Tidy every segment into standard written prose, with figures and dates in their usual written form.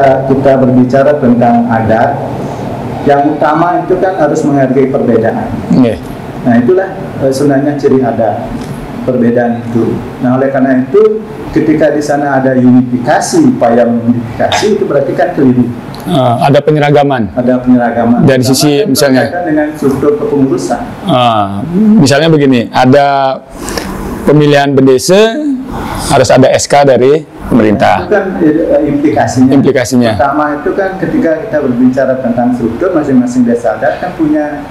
kita berbicara tentang adat, yang utama itu kan harus menghargai perbedaan. Nah itulah sebenarnya ciri adat, perbedaan itu. Nah oleh karena itu ketika di sana ada unifikasi, upaya unifikasi itu berarti kan keliru. Ada penyeragaman. Ada penyeragaman. Dari sisi misalnya dengan struktur kepengurusan. Misalnya begini, ada pemilihan bendese harus ada SK dari pemerintah. Itu kan implikasinya. Pertama itu kan ketika kita berbicara tentang struktur, masing-masing desa adat kan punya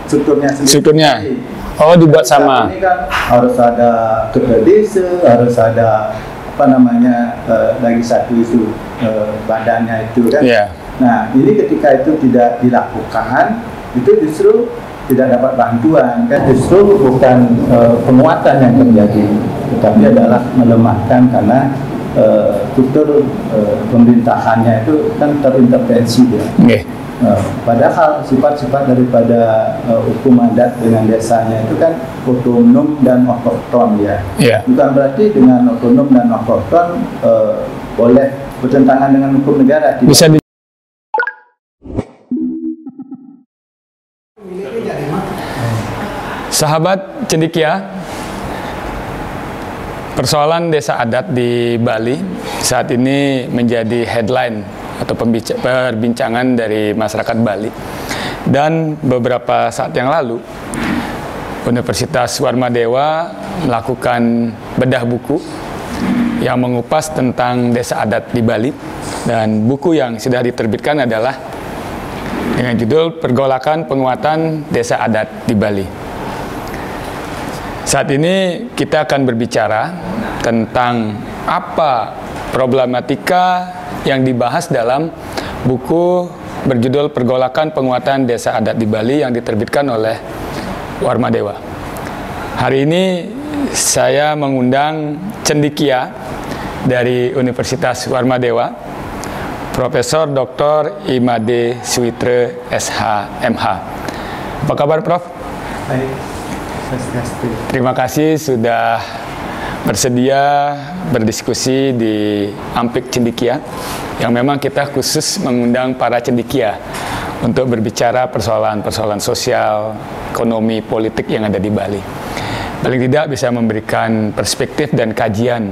strukturnya sendiri. Strukturnya. Oh, dibuat sama. Ini kan harus ada ketua desa, harus ada apa namanya lagi satu itu badannya itu kan. Yeah. Nah ini ketika itu tidak dilakukan, itu justru tidak dapat bantuan kan, justru bukan penguatan yang terjadi, tetapi adalah melemahkan karena struktur pemerintahannya itu kan terintervensi ya. Padahal sifat-sifat daripada hukum adat dengan desanya itu kan otonom dan otonom ya. Bukan berarti dengan otonom dan otonom boleh bertentangan dengan hukum negara. Bisa Sahabat Cendekia, persoalan desa adat di Bali saat ini menjadi headline atau perbincangan dari masyarakat Bali. Dan beberapa saat yang lalu, Universitas Warmadewa melakukan bedah buku yang mengupas tentang desa adat di Bali. Dan buku yang sudah diterbitkan adalah dengan judul Pergolakan Penguatan Desa Adat di Bali. Saat ini kita akan berbicara tentang apa problematika yang dibahas dalam buku berjudul Pergolakan Penguatan Desa Adat di Bali yang diterbitkan oleh Warmadewa. Hari ini saya mengundang cendekia dari Universitas Warmadewa, Profesor Dr. Imade Suwitra SH.MH. Apa kabar, Prof? Baik. Terima kasih sudah bersedia berdiskusi di Ampik Cendekia, yang memang kita khusus mengundang para cendekia untuk berbicara persoalan-persoalan sosial, ekonomi, politik yang ada di Bali. Paling tidak bisa memberikan perspektif dan kajian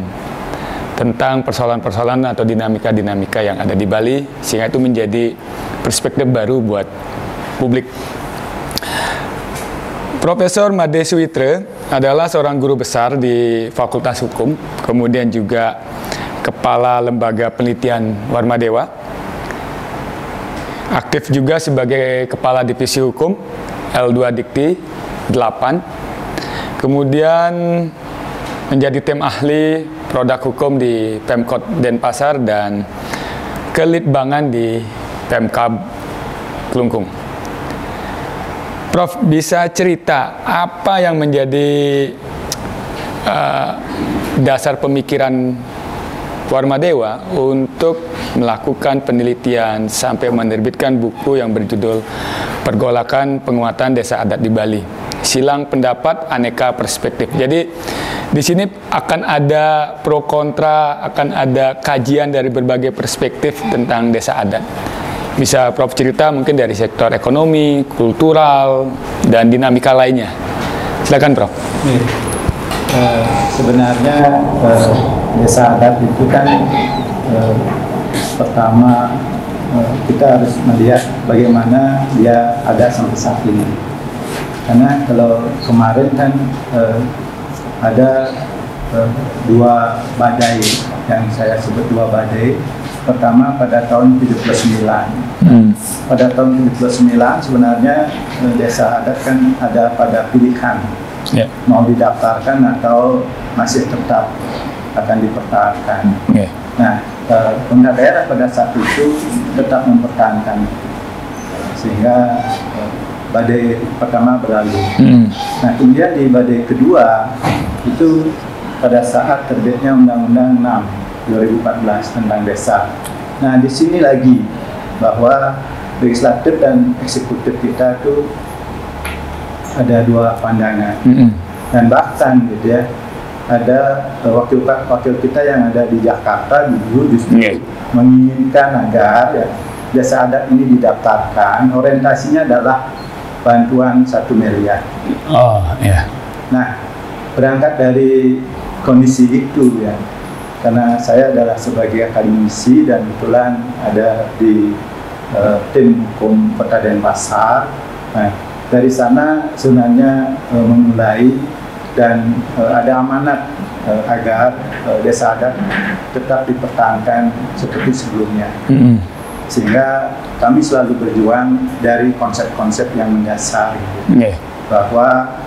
tentang persoalan-persoalan atau dinamika-dinamika yang ada di Bali, sehingga itu menjadi perspektif baru buat publik. Profesor Made Suwitra adalah seorang guru besar di Fakultas Hukum, kemudian juga Kepala Lembaga Penelitian Warmadewa. Aktif juga sebagai Kepala Divisi Hukum L2 Dikti 8. Kemudian menjadi tim ahli produk hukum di Pemkot Denpasar dan kelitbangan di Pemkab Kelungkung. Prof, bisa cerita apa yang menjadi dasar pemikiran Warmadewa untuk melakukan penelitian sampai menerbitkan buku yang berjudul Pergolakan Penguatan Desa Adat di Bali, Silang Pendapat Aneka Perspektif. Jadi di sini akan ada pro kontra, akan ada kajian dari berbagai perspektif tentang desa adat. Bisa Prof cerita mungkin dari sektor ekonomi, kultural, dan dinamika lainnya. Silakan, Prof. Sebenarnya desa adat itu kan pertama kita harus melihat bagaimana dia ada sampai saat ini. Karena kalau kemarin kan ada dua badai yang saya sebut dua badai. Pertama pada tahun 79. Pada tahun 79 sebenarnya desa adat kan ada pada pilihan mau didaftarkan atau masih tetap akan dipertahankan. Nah, pemerintah daerah pada saat itu tetap mempertahankan, sehingga badai pertama berlalu. Nah, kemudian di badai kedua itu pada saat terbitnya Undang-Undang 6 2014 tentang desa. Nah, di sini lagi bahwa legislatif dan eksekutif kita itu ada dua pandangan. Dan bahkan gitu ya, ada wakil kita yang ada di Jakarta dulu justru menginginkan agar ya desa adat ini didaftarkan. Orientasinya adalah bantuan 1 miliar. Oh ya. Nah, berangkat dari kondisi itu ya, karena saya adalah sebagai akademisi dan kebetulan ada di tim hukum Kota Denpasar. Nah, dari sana sebenarnya memulai dan ada amanat agar desa adat tetap dipertahankan seperti sebelumnya. Sehingga kami selalu berjuang dari konsep-konsep yang mendasar, gitu. Bahwa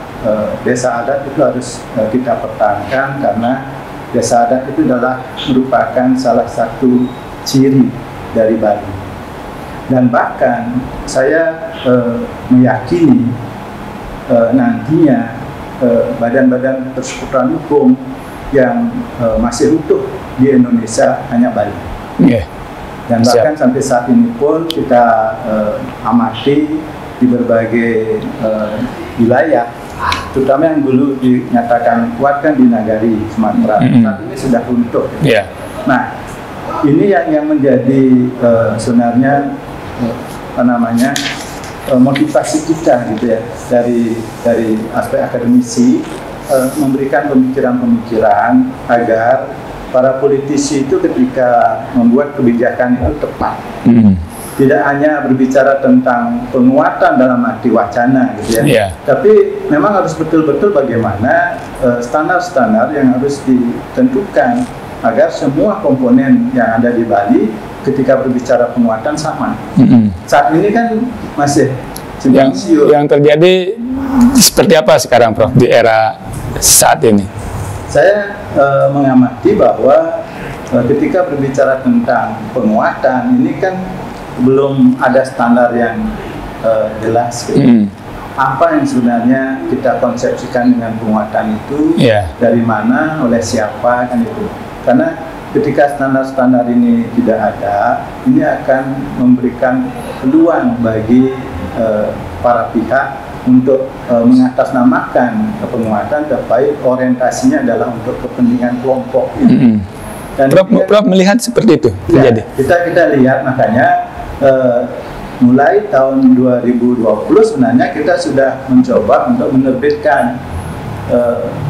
desa adat itu harus kita pertahankan karena desa adat itu adalah merupakan salah satu ciri dari Bali. Dan bahkan saya meyakini nantinya badan-badan persekutuan hukum yang masih utuh di Indonesia hanya Bali. Dan bahkan sampai saat ini pun kita amati di berbagai wilayah, terutama yang dulu dinyatakan kuat kan di Nagari, Sumatera, saat ini sudah runtuh. Nah, ini yang menjadi sebenarnya motivasi kita gitu ya, dari aspek akademisi, memberikan pemikiran-pemikiran agar para politisi itu ketika membuat kebijakan itu tepat. Tidak hanya berbicara tentang penguatan dalam arti wacana gitu ya, tapi memang harus betul-betul bagaimana standar-standar yang harus ditentukan agar semua komponen yang ada di Bali ketika berbicara penguatan sama. Saat ini kan masih yang terjadi seperti apa sekarang, Prof, di era saat ini? Saya mengamati bahwa ketika berbicara tentang penguatan ini kan belum ada standar yang jelas gitu. Apa yang sebenarnya kita konsepsikan dengan penguatan itu, dari mana, oleh siapa, kan itu. Karena ketika standar-standar ini tidak ada, ini akan memberikan peluang bagi para pihak untuk mengatasnamakan penguatan, tapi orientasinya adalah untuk kepentingan kelompok. Dan Prof melihat seperti itu terjadi. Kita lihat makanya mulai tahun 2020 sebenarnya kita sudah mencoba untuk menerbitkan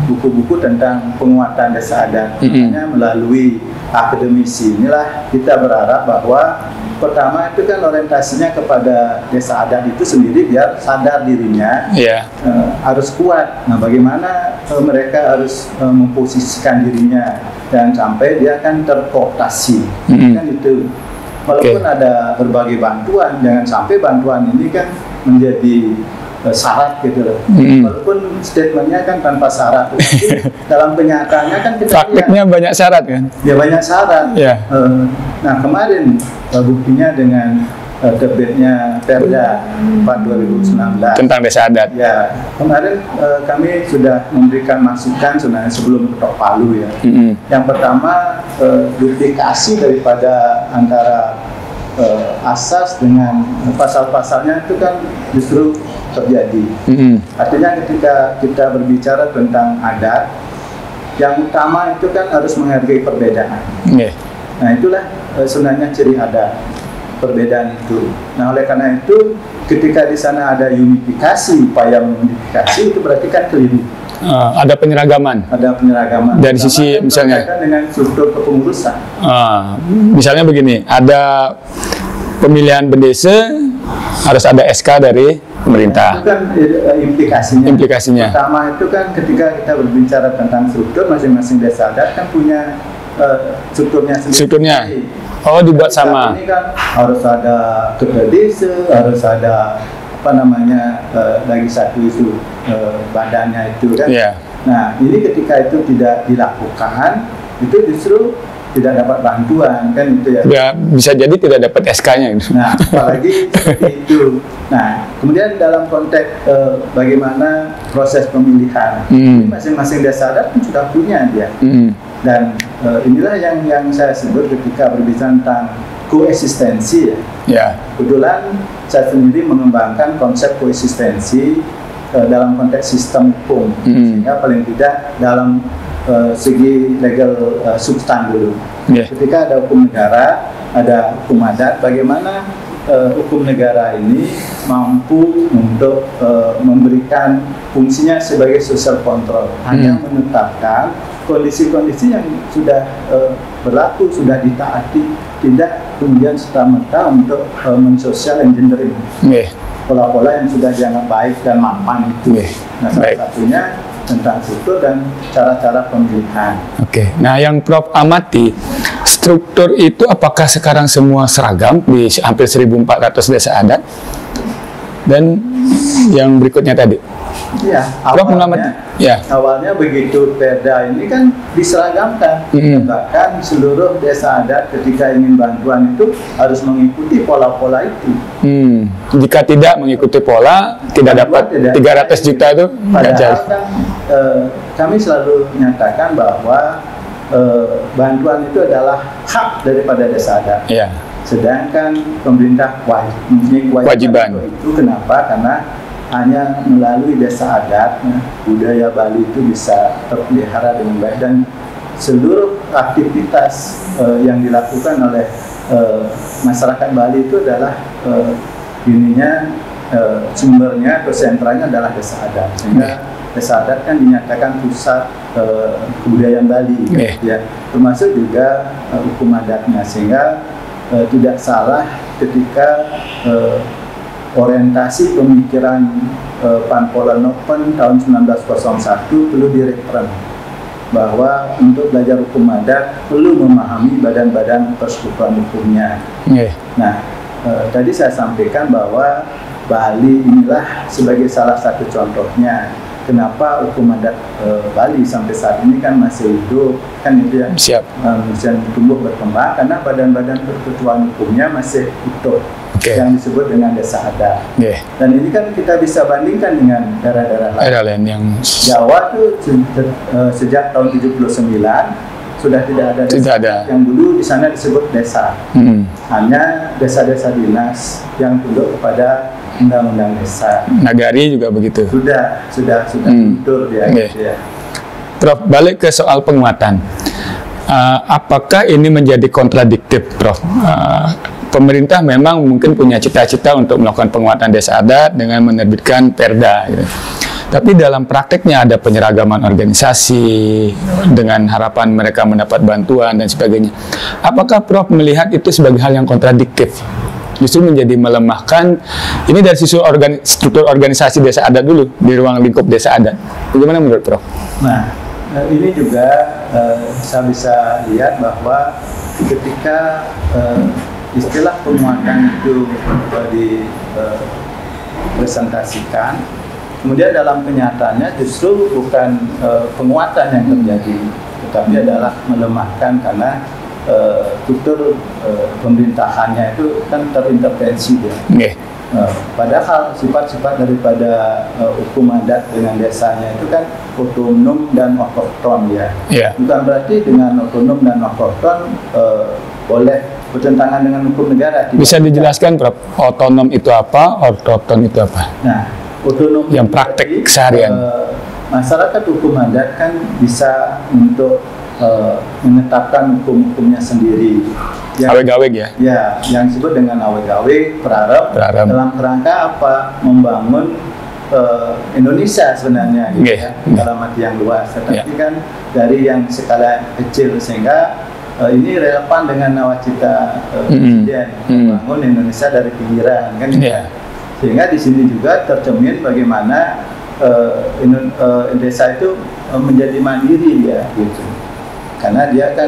buku-buku tentang penguatan desa adat. Makanya melalui akademisi inilah kita berharap bahwa pertama itu kan orientasinya kepada desa adat itu sendiri biar sadar dirinya, harus kuat. Nah, bagaimana mereka harus memposisikan dirinya dan sampai dia kan terkooptasi, kan itu. Walaupun ada berbagai bantuan, jangan sampai bantuan ini kan menjadi syarat gitu loh. Walaupun statementnya kan tanpa syarat, tapi dalam kenyataannya kan kita praktiknya banyak syarat kan? Ya banyak syarat. Nah, kemarin buktinya dengan terbitnya Perda 4 2019 tentang desa adat. Ya, kemarin kami sudah memberikan masukan sebenarnya sebelum ketok palu ya. Yang pertama, duplikasi daripada antara asas dengan pasal-pasalnya itu kan justru terjadi. Artinya ketika kita berbicara tentang adat, yang utama itu kan harus menghargai perbedaan. Nah, itulah sebenarnya ciri adat, perbedaan itu. Nah, oleh karena itu ketika di sana ada unifikasi, upaya unifikasi, itu berarti kan keliru. Ada penyeragaman. Ada penyeragaman. Dari sisi misalnya dengan struktur kepengurusan. Misalnya begini, ada pemilihan bendesa harus ada SK dari pemerintah. Itu kan implikasinya. Implikasinya. Pertama itu kan ketika kita berbicara tentang struktur, masing-masing desa adat kan punya strukturnya sendiri. Strukturnya. Oh, dibuat sama. Ini kan harus ada ketua desa, harus ada lagi satu itu badannya itu kan. Nah, ini ketika itu tidak dilakukan, itu justru tidak dapat bantuan kan itu ya. Bisa jadi tidak dapat SK-nya. Nah, apalagi seperti itu. Nah, kemudian dalam konteks bagaimana proses pemilihan, masing-masing desa adat pun sudah punya dia. Dan inilah yang saya sebut ketika berbicara tentang koeksistensi ya. Kebetulan saya sendiri mengembangkan konsep koeksistensi dalam konteks sistem hukum, sehingga paling tidak dalam segi legal substan dulu. Ketika ada hukum negara, ada hukum adat, bagaimana hukum negara ini mampu untuk memberikan fungsinya sebagai social control, hanya menetapkan kondisi-kondisi yang sudah berlaku, sudah ditaati, tidak kemudian serta-merta untuk mensosial engineering pola-pola yang sudah dianggap baik dan mapan itu. Nah, salah satunya tentang struktur dan cara-cara pemilihan. Nah, yang Prof amati, struktur itu apakah sekarang semua seragam di hampir 1.400 desa adat? Dan yang berikutnya tadi, ya, awalnya begitu Perda ini kan diseragamkan, bahkan seluruh desa adat ketika ingin bantuan itu harus mengikuti pola-pola itu. Jika tidak mengikuti pola, tidak dapat 300 juta itu. Padahal kan kami selalu menyatakan bahwa bantuan itu adalah hak daripada desa adat. Sedangkan pemerintah mempunyai kewajiban itu. Kenapa? Karena hanya melalui desa adat budaya Bali itu bisa terpelihara dengan baik, dan seluruh aktivitas yang dilakukan oleh masyarakat Bali itu adalah sumbernya atau sentranya adalah desa adat, sehingga desa adat kan dinyatakan pusat kebudayaan Bali, ya, termasuk juga hukum adatnya, sehingga tidak salah ketika orientasi pemikiran Panpola Nopen tahun 1901 perlu direframe bahwa untuk belajar hukum adat perlu memahami badan-badan persekutuan hukumnya. Nah, tadi saya sampaikan bahwa Bali inilah sebagai salah satu contohnya. Kenapa hukum adat Bali sampai saat ini kan masih hidup, kan itu ya, masih tumbuh berkembang karena badan-badan persekutuan hukumnya masih utuh, yang disebut dengan desa adat. Dan ini kan kita bisa bandingkan dengan daerah-daerah lain yang Jawa tuh sejak tahun 79 sudah tidak ada desa yang dulu di sana disebut desa. Hanya desa-desa dinas yang tunduk kepada undang-undang desa. Nagari juga begitu. Sudah mundur dia. Prof, balik ke soal penguatan. Apakah ini menjadi kontradiktif, Prof? Pemerintah memang mungkin punya cita-cita untuk melakukan penguatan desa adat dengan menerbitkan Perda, gitu. Tapi dalam prakteknya ada penyeragaman organisasi dengan harapan mereka mendapat bantuan dan sebagainya. Apakah Prof melihat itu sebagai hal yang kontradiktif? Justru menjadi melemahkan, ini dari sisi struktur organisasi desa adat dulu, di ruang lingkup desa adat. Bagaimana menurut Prof? Nah, ini juga saya bisa lihat bahwa ketika istilah penguatan itu dipresentasikan, kemudian dalam kenyataannya justru bukan penguatan yang terjadi, tetapi adalah melemahkan karena struktur pemerintahannya itu kan terintervensi dia. Padahal sifat-sifat daripada hukum adat dengan desanya itu kan otonom dan otokton ya. Bukan berarti dengan otonom dan otokton boleh bertentangan dengan hukum negara. Bisa dijelaskan, Prof, otonom itu apa, otokton itu apa? Nah, otonom yang praktek seharian. Masyarakat hukum adat kan bisa untuk menetapkan hukum-hukumnya sendiri. Aweg-aweg ya? Ya, yang disebut dengan aweg-aweg, prarab, dalam kerangka apa? Membangun Indonesia sebenarnya, gitu ya, dalam arti yang luas. Tetapi kan dari yang skala kecil, sehingga ini relevan dengan nawacita Presiden membangun Indonesia dari pinggiran, kan? Sehingga di sini juga tercermin bagaimana desa itu menjadi mandiri ya, gitu. Karena dia kan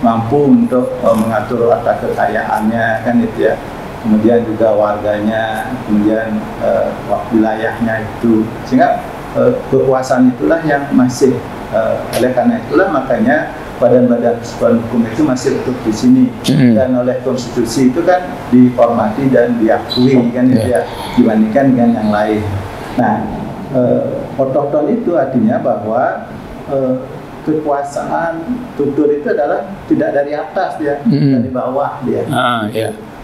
mampu untuk mengatur harta kekayaannya, kan itu ya. Kemudian juga warganya, kemudian wilayahnya itu. Sehingga kekuasaan itulah yang masih, oleh karena itulah makanya badan-badan persekutuan hukum itu masih utuh di sini. Dan oleh konstitusi itu kan dihormati dan diakui, kan itu ya, dibandingkan dengan yang lain. Nah, otokton itu artinya bahwa kekuasaan struktur itu adalah tidak dari atas dia, dari bawah dia.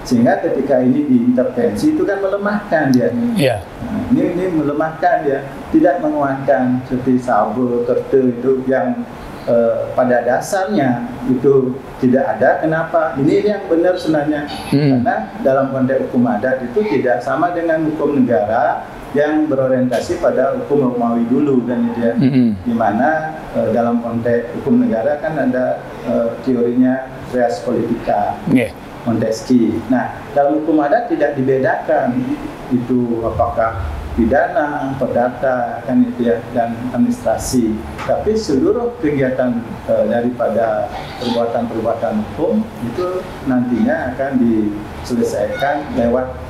Sehingga ketika ini diintervensi itu kan melemahkan dia. Nah, ini melemahkan dia. tidak menguatkan seperti Sabo, Kerte itu yang pada dasarnya itu tidak ada. Kenapa? Ini yang benar sebenarnya. Karena dalam konteks hukum adat itu tidak sama dengan hukum negara yang berorientasi pada hukum Romawi dulu kan gitu ya. Di mana dalam konteks hukum negara kan ada teorinya res politica, Montesquieu. Nah, dalam hukum adat tidak dibedakan itu apakah pidana, perdata, kan itu ya, dan administrasi. Tapi seluruh kegiatan daripada perbuatan-perbuatan hukum itu nantinya akan diselesaikan lewat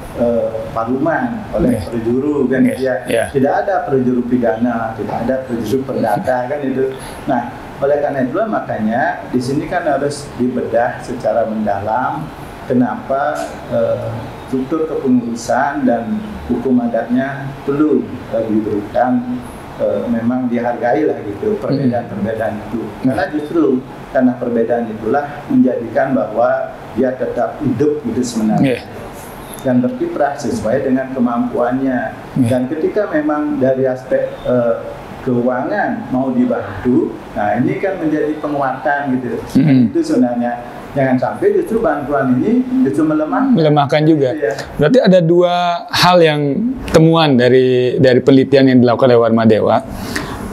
parlemen oleh perjuru kan ya. Tidak ada perjuru pidana, tidak ada perjuru perdata kan itu. Nah, oleh karena itulah makanya di sini kan harus dibedah secara mendalam kenapa struktur kepengurusan dan hukum adatnya perlu diberikan memang dihargai lah gitu perbedaan-perbedaan itu. Karena justru karena perbedaan itulah menjadikan bahwa dia tetap hidup gitu sebenarnya. Dan berkiprah sesuai dengan kemampuannya. Dan ketika memang dari aspek keuangan mau dibantu, nah ini kan menjadi penguatan gitu. Itu sebenarnya jangan sampai justru bantuan ini justru melemahkan juga. Ya. Berarti ada dua hal yang temuan dari penelitian yang dilakukan oleh Warmadewa.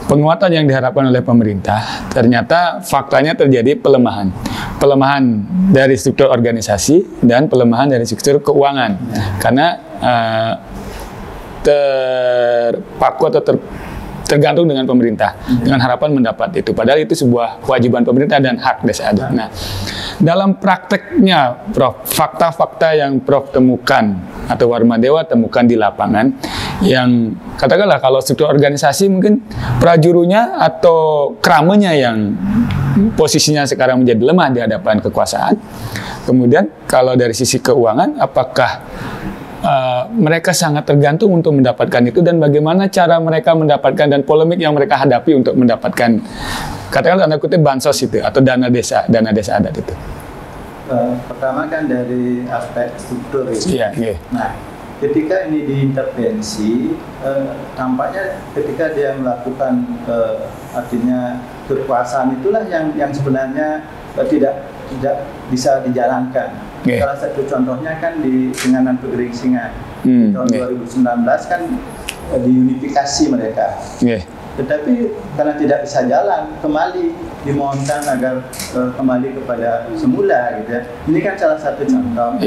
Penguatan yang diharapkan oleh pemerintah, ternyata faktanya terjadi pelemahan dari struktur organisasi dan pelemahan dari struktur keuangan. Karena terpaku atau tergantung dengan pemerintah, dengan harapan mendapat itu. Padahal itu sebuah kewajiban pemerintah dan hak desa adat. Nah, dalam prakteknya, Prof, fakta-fakta yang Prof temukan atau Warmadewa temukan di lapangan, yang katakanlah kalau struktur organisasi mungkin prajurunya atau kramenya yang posisinya sekarang menjadi lemah di hadapan kekuasaan. Kemudian kalau dari sisi keuangan, apakah mereka sangat tergantung untuk mendapatkan itu, dan bagaimana cara mereka mendapatkan dan polemik yang mereka hadapi untuk mendapatkan, katakanlah tanda kutip bansos itu atau dana desa adat itu? Pertama kan dari aspek struktur itu. Nah, ketika ini diintervensi, tampaknya ketika dia melakukan artinya kekuasaan itulah yang sebenarnya tidak bisa dijalankan. Salah satu contohnya kan di Tenganan Pegeringsingan tahun 2019 kan diunifikasi mereka. Tetapi karena tidak bisa jalan, kembali dimohonkan agar kembali kepada semula gitu ya. Ini kan salah satu contoh.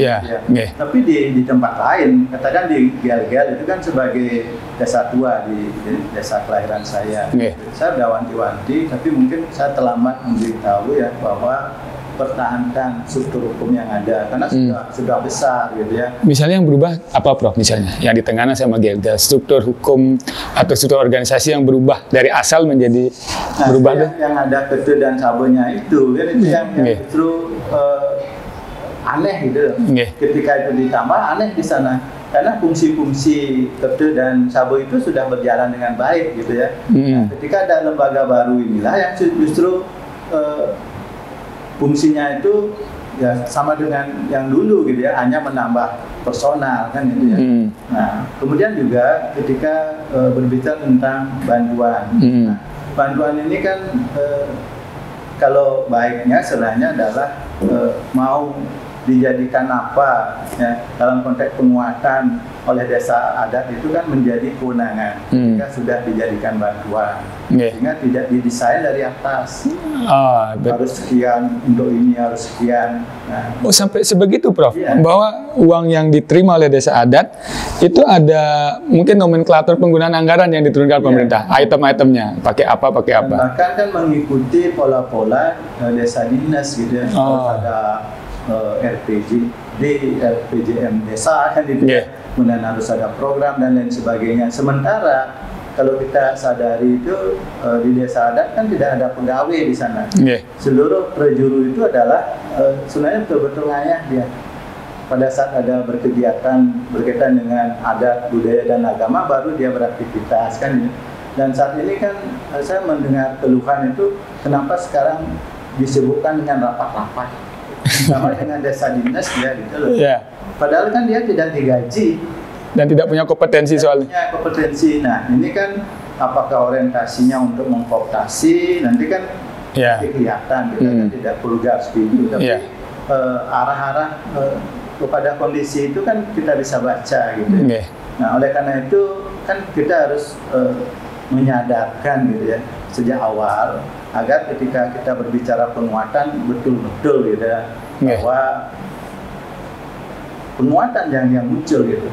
Tapi di tempat lain, katakan di Gel-Gel itu kan sebagai desa tua di desa kelahiran saya. Saya sudah wanti-wanti, tapi mungkin saya terlambat memberitahu ya bahwa pertahankan struktur hukum yang ada karena sudah besar gitu ya. Misalnya yang berubah apa, Prof? Misalnya yang di Tenganan sama Gel-Gel, struktur hukum atau struktur organisasi yang berubah dari asal menjadi berubah. Yang ada Kete dan Sabonya itu kan itu yang justru aneh gitu. Ketika itu ditambah aneh di sana karena fungsi-fungsi Kete dan Sabo itu sudah berjalan dengan baik gitu ya. Nah, ketika ada lembaga baru inilah yang justru fungsinya itu ya sama dengan yang dulu gitu ya, hanya menambah personal kan gitu ya. Nah, kemudian juga ketika berbicara tentang bantuan. Nah, bantuan ini kan kalau baiknya sebenarnya adalah mau dijadikan apa ya, dalam konteks penguatan oleh desa adat itu kan menjadi kewenangan jika sudah dijadikan bantuan, sehingga tidak didesain dari atas harus sekian untuk ini, harus sekian. Nah, sampai sebegitu, Prof, bahwa uang yang diterima oleh desa adat itu ada mungkin nomenklatur penggunaan anggaran yang diturunkan pemerintah, item-itemnya pakai apa. Bahkan kan mengikuti pola-pola desa dinas gitu ya. Ada RPG, RPJM desa kan itu, kemudian harus ada program dan lain sebagainya. Sementara kalau kita sadari itu di desa adat kan tidak ada pegawai di sana. Seluruh prajuru itu adalah sebenarnya betul-betul ngayah dia. Pada saat ada berkegiatan berkaitan dengan adat, budaya dan agama baru dia beraktivitas kan. Dan saat ini kan saya mendengar keluhan itu kenapa sekarang disebutkan dengan rapat-rapat. Sama dengan desa dinas ya gitu loh. Padahal kan dia tidak digaji dan tidak punya kompetensi soalnya. Punya kompetensi. Nah, ini kan apakah orientasinya untuk mengkooptasi, nanti kan kelihatan kita kan tidak vulgar setuju, tapi arah-arah kepada kondisi itu kan kita bisa baca gitu. Nah, oleh karena itu kan kita harus menyadarkan gitu ya sejak awal, agar ketika kita berbicara penguatan betul-betul gitu ya, bahwa penguatan yang muncul gitu,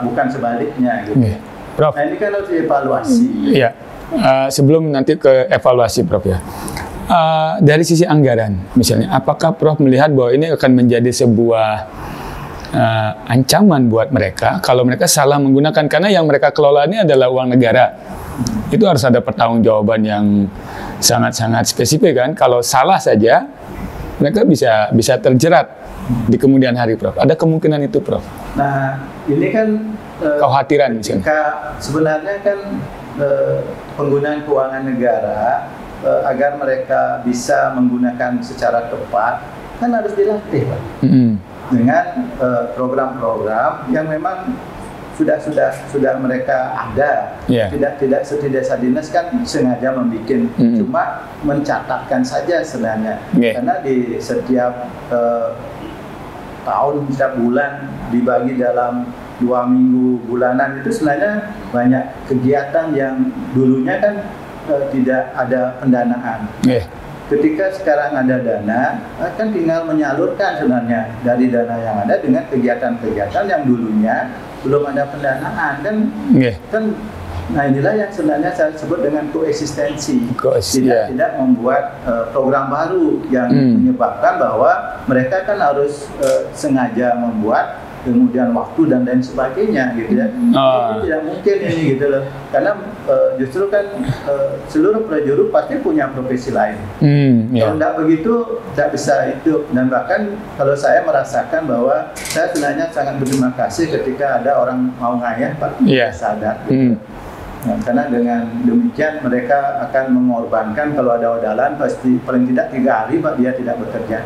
bukan sebaliknya gitu. Prof. Nah, ini kan harus dievaluasi. Iya. Sebelum nanti ke evaluasi, Prof ya. Dari sisi anggaran, misalnya, apakah Prof melihat bahwa ini akan menjadi sebuah ancaman buat mereka kalau mereka salah menggunakan, karena yang mereka kelola ini adalah uang negara. Itu harus ada pertanggungjawaban yang sangat-sangat spesifik kan. Kalau salah saja mereka bisa terjerat di kemudian hari, Prof. Ada kemungkinan itu, Prof? Nah, ini kan kekhawatiran misalnya. Sebenarnya kan penggunaan keuangan negara agar mereka bisa menggunakan secara tepat kan harus dilatih, Pak. Dengan program-program yang memang sudah mereka ada. Tidak seperti desa dinas kan sengaja membuat, cuma mencatatkan saja sebenarnya. Karena di setiap tahun, setiap bulan dibagi dalam 2 minggu bulanan itu sebenarnya banyak kegiatan yang dulunya kan tidak ada pendanaan. Ketika sekarang ada dana, kan tinggal menyalurkan sebenarnya dari dana yang ada dengan kegiatan-kegiatan yang dulunya belum ada pendanaan kan. Nah, inilah yang sebenarnya saya sebut dengan koeksistensi. Tidak membuat program baru yang menyebabkan bahwa mereka kan harus sengaja membuat, kemudian waktu dan lain sebagainya gitu ya. Ini tidak mungkin ini gitu loh. Karena justru kan seluruh prajurit pasti punya profesi lain. Kalau tidak begitu tidak bisa itu. Dan bahkan kalau saya merasakan bahwa saya sebenarnya sangat berterima kasih ketika ada orang mau ngayah Pak sadar. Gitu. Nah, karena dengan demikian mereka akan mengorbankan, kalau ada odalan pasti paling tidak 3 hari Pak dia tidak bekerja.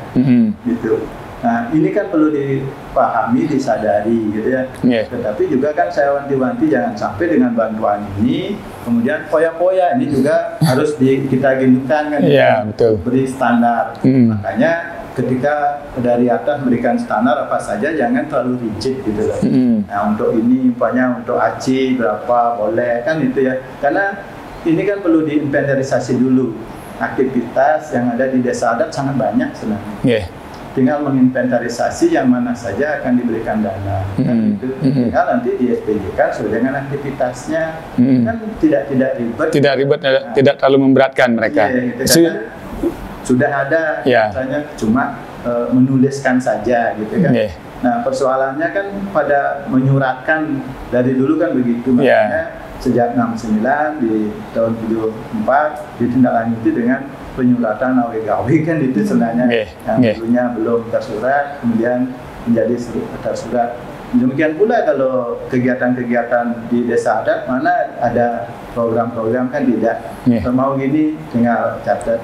Gitu. Nah, ini kan perlu dipahami, disadari gitu ya. Tetapi juga kan saya wanti-wanti jangan sampai dengan bantuan ini kemudian poya-poya, ini juga harus kita ginikan kan. Betul. Beri standar. Makanya ketika dari atas berikan standar apa saja, jangan terlalu rigid gitu loh. Nah, untuk ini umpamanya untuk ACI berapa boleh kan itu ya. Karena ini kan perlu diinventarisasi dulu. Aktivitas yang ada di desa adat sangat banyak sebenarnya. Tinggal menginventarisasi yang mana saja akan diberikan dana. Itu tinggal nanti di SPJ kan sesuai dengan aktivitasnya. Kan tidak ribet. Tidak ribet, tidak terlalu memberatkan mereka. Sudah ada, misalnya cuma menuliskan saja gitu kan. Nah, persoalannya kan pada menyuratkan, dari dulu kan begitu. Makanya sejak 69 di tahun 74 ditindaklanjuti dengan penyuratan awe-gawe kan itu sebenarnya yang dulunya belum tersurat kemudian menjadi tersurat. Demikian pula kalau kegiatan-kegiatan di desa adat mana ada program-program kan tidak. Mau gini tinggal catat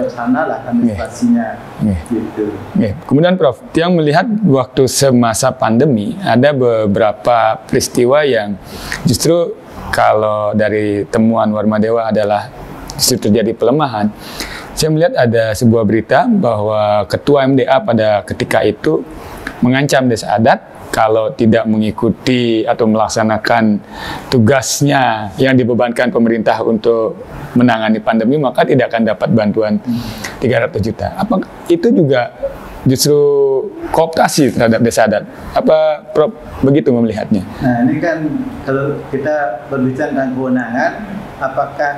sana lah administrasinya gitu. Kemudian Prof, Tiang melihat waktu semasa pandemi ada beberapa peristiwa yang justru kalau dari temuan Warmadewa adalah justru terjadi pelemahan. Saya melihat ada sebuah berita bahwa Ketua MDA pada ketika itu mengancam desa adat kalau tidak mengikuti atau melaksanakan tugasnya yang dibebankan pemerintah untuk menangani pandemi, maka tidak akan dapat bantuan 300 juta. Apa itu juga justru kooptasi terhadap desa adat? Apa Prof begitu melihatnya? Nah, ini kan kalau kita berbicara tentang kewenangan, apakah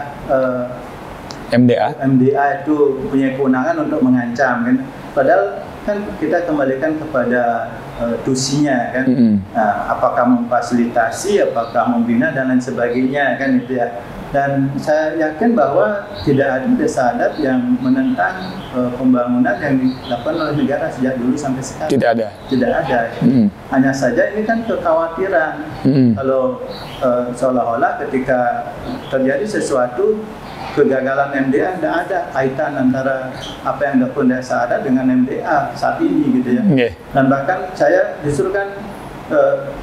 MDA itu punya kewenangan untuk mengancam kan? Padahal kan kita kembalikan kepada tusinya kan. Nah, apakah memfasilitasi, apakah membina dan lain sebagainya kan itu ya. Dan saya yakin bahwa tidak ada desa adat yang menentang pembangunan yang dilakukan oleh negara sejak dulu sampai sekarang. Tidak ada. Hanya saja ini kan kekhawatiran kalau seolah-olah ketika terjadi sesuatu kegagalan MDA, tidak ada kaitan antara apa yang dilakukan desa adat dengan MDA saat ini gitu ya. Dan bahkan saya justru kan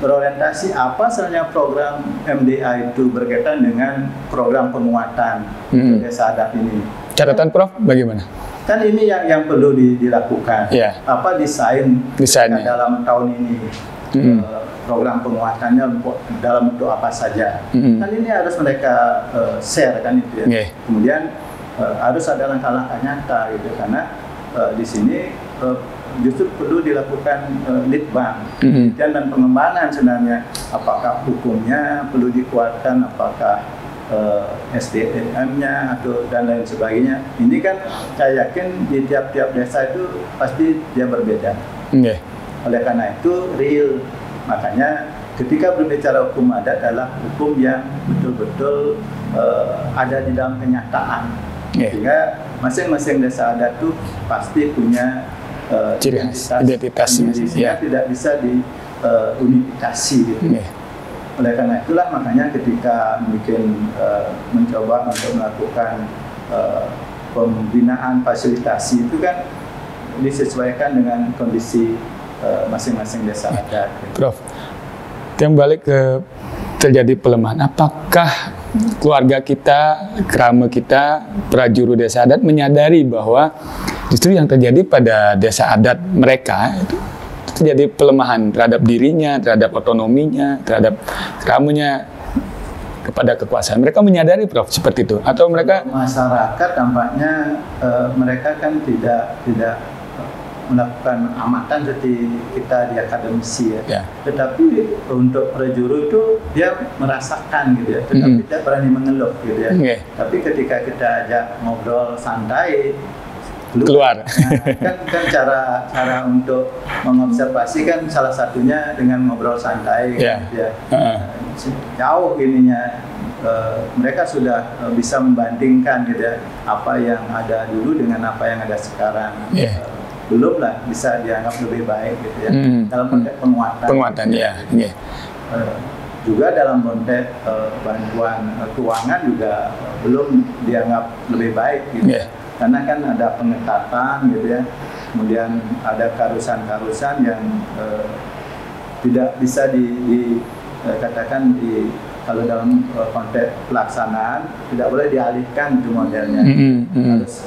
berorientasi apa saja program MDA itu berkaitan dengan program penguatan desa adat ini. Catatan Prof bagaimana? Kan ini yang perlu dilakukan. Apa desainnya dalam tahun ini, program penguatannya dalam bentuk apa saja. Kan ini harus mereka share kan itu ya. Kemudian harus ada langkah-langkah nyata gitu, karena di sini justru perlu dilakukan litbang dan pengembangan sebenarnya, apakah hukumnya perlu dikuatkan, apakah SDM-nya atau dan lain sebagainya. Ini kan saya yakin di tiap-tiap desa itu pasti dia berbeda. Oleh karena itu real, makanya ketika berbicara hukum adat adalah hukum yang betul-betul ada di dalam kenyataan. Sehingga masing-masing desa adat itu pasti punya identitas sehingga tidak bisa diunifikasi gitu. Oleh karena itulah makanya ketika mencoba untuk melakukan pembinaan fasilitasi itu kan disesuaikan dengan kondisi masing-masing desa adat. Prof, yang balik ke terjadi pelemahan, apakah keluarga kita, kerama kita, prajuru desa adat menyadari bahwa justru yang terjadi pada desa adat mereka itu terjadi pelemahan terhadap dirinya, terhadap otonominya, terhadap keramanya, kepada kekuasaan. Mereka menyadari, Prof, seperti itu, atau mereka masyarakat tampaknya mereka kan tidak melakukan amatan seperti kita di akademisi ya. Tetapi untuk prajuru itu dia merasakan gitu ya, tetapi tidak berani mengeluh gitu ya. Tapi ketika kita ajak ngobrol santai keluar. Nah, kan cara untuk mengobservasi kan salah satunya dengan ngobrol santai gitu ya. Jauh ininya mereka sudah bisa membandingkan gitu ya, apa yang ada dulu dengan apa yang ada sekarang. Belum lah bisa dianggap lebih baik gitu ya. Dalam konteks penguatan gitu. Juga dalam konteks bantuan keuangan juga belum dianggap lebih baik gitu. Karena kan ada pengetatan gitu ya, kemudian ada karusan-karusan yang tidak bisa dikatakan kalau dalam konteks pelaksanaan tidak boleh dialihkan itu modelnya, harus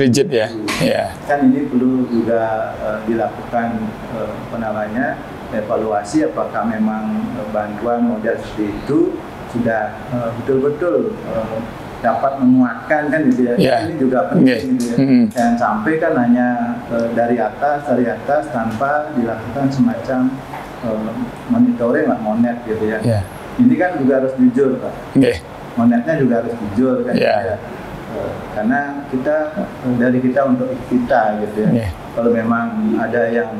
rigid ya. Kan ini perlu juga dilakukan evaluasi apakah memang bantuan model seperti itu sudah betul-betul dapat menguatkan kan gitu ya. Ini juga penting gitu ya. Jangan sampai kan hanya dari atas tanpa dilakukan semacam monitoring lah, monet gitu ya. Ini kan juga harus jujur, Pak. Monetnya juga harus jujur kan ya. Karena dari kita untuk kita gitu ya. Kalau memang ada yang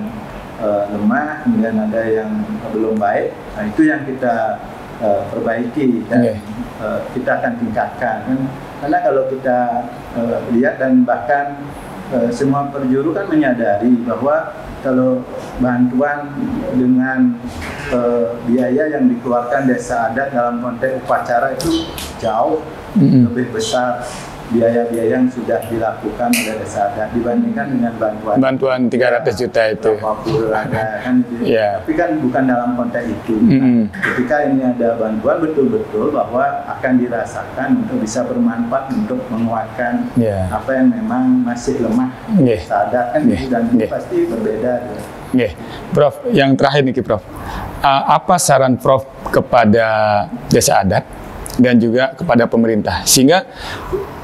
lemah, kemudian ada yang belum baik, nah itu yang kita perbaiki dan kita akan tingkatkan kan? Karena kalau kita lihat dan bahkan semua perjuru kan menyadari bahwa kalau bantuan dengan biaya yang dikeluarkan desa adat dalam konteks upacara itu jauh lebih besar biaya-biaya yang sudah dilakukan oleh desa adat dibandingkan dengan bantuan 300 juta itu. Ada kan gitu. Tapi kan bukan dalam konteks itu. Ketika ini ada bantuan betul-betul bahwa akan dirasakan untuk bisa bermanfaat untuk menguatkan apa yang memang masih lemah desa adat kan gitu, dan itu pasti berbeda. Prof, yang terakhir nih Prof, apa saran Prof kepada desa adat dan juga kepada pemerintah sehingga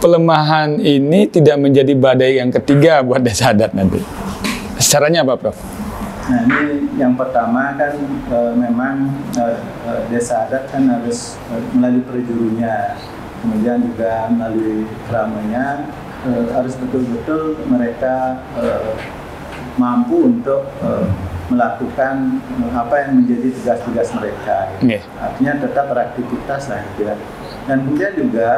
pelemahan ini tidak menjadi badai yang ketiga buat desa adat nanti? Caranya apa, Prof? Nah, ini yang pertama kan memang desa adat kan harus melalui perjurunya, kemudian juga melalui keramanya, harus betul-betul mereka mampu untuk melakukan apa yang menjadi tugas-tugas mereka. Artinya tetap beraktivitas lah gitu ya. Dan kemudian juga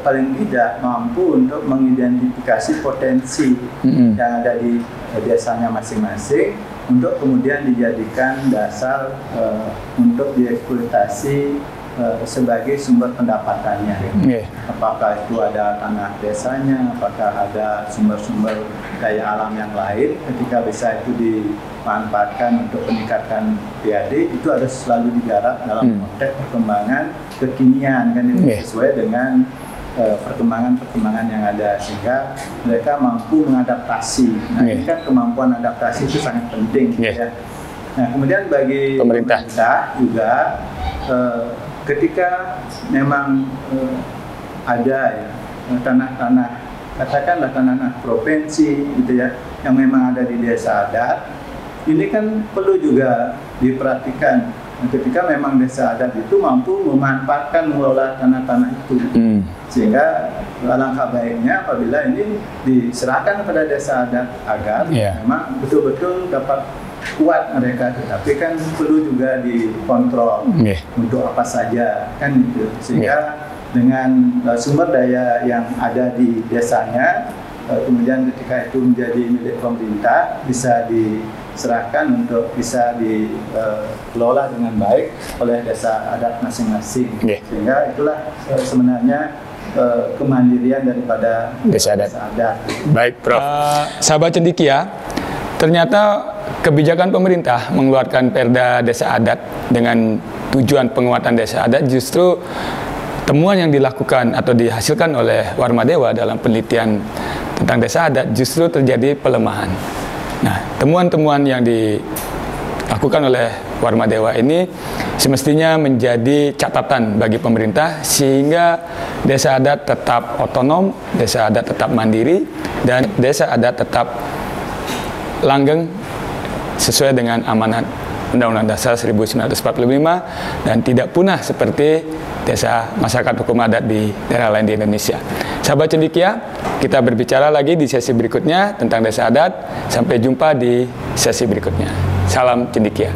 paling tidak mampu untuk mengidentifikasi potensi yang ada di desanya masing-masing untuk kemudian dijadikan dasar untuk dieksploitasi sebagai sumber pendapatannya. Yeah. Apakah itu ada tanah desanya, apakah ada sumber-sumber daya alam yang lain, ketika bisa itu dimanfaatkan untuk meningkatkan PAD, itu harus selalu digarap dalam konteks perkembangan kekinian, kan ini sesuai dengan perkembangan-perkembangan yang ada, sehingga mereka mampu mengadaptasi. Nah, ini kan kemampuan adaptasi itu sangat penting. Ya. Nah, kemudian bagi pemerintah juga ketika memang ada ya tanah-tanah, katakanlah tanah provinsi gitu ya, yang memang ada di desa adat, ini kan perlu juga diperhatikan ketika memang desa adat itu mampu memanfaatkan, mengelola tanah-tanah itu, sehingga alangkah baiknya apabila ini diserahkan kepada desa adat agar memang betul-betul dapat kuat mereka, tetapi kan perlu juga dikontrol untuk apa saja, kan gitu, sehingga dengan sumber daya yang ada di desanya, kemudian ketika itu menjadi milik pemerintah, bisa diserahkan untuk bisa dikelola dengan baik oleh desa adat masing-masing, sehingga itulah sebenarnya kemandirian daripada desa adat. Baik, Prof. Sahabat Cendekia, ternyata kebijakan pemerintah mengeluarkan Perda Desa Adat dengan tujuan penguatan desa adat, justru temuan yang dilakukan atau dihasilkan oleh Warmadewa dalam penelitian tentang desa adat justru terjadi pelemahan. Nah, temuan-temuan yang dilakukan oleh Warmadewa ini semestinya menjadi catatan bagi pemerintah, sehingga desa adat tetap otonom, desa adat tetap mandiri, dan desa adat tetap langgeng sesuai dengan amanat Undang-Undang Dasar 1945 dan tidak punah seperti desa masyarakat hukum adat di daerah lain di Indonesia. Sahabat Cendekia, kita berbicara lagi di sesi berikutnya tentang desa adat. Sampai jumpa di sesi berikutnya. Salam Cendekia.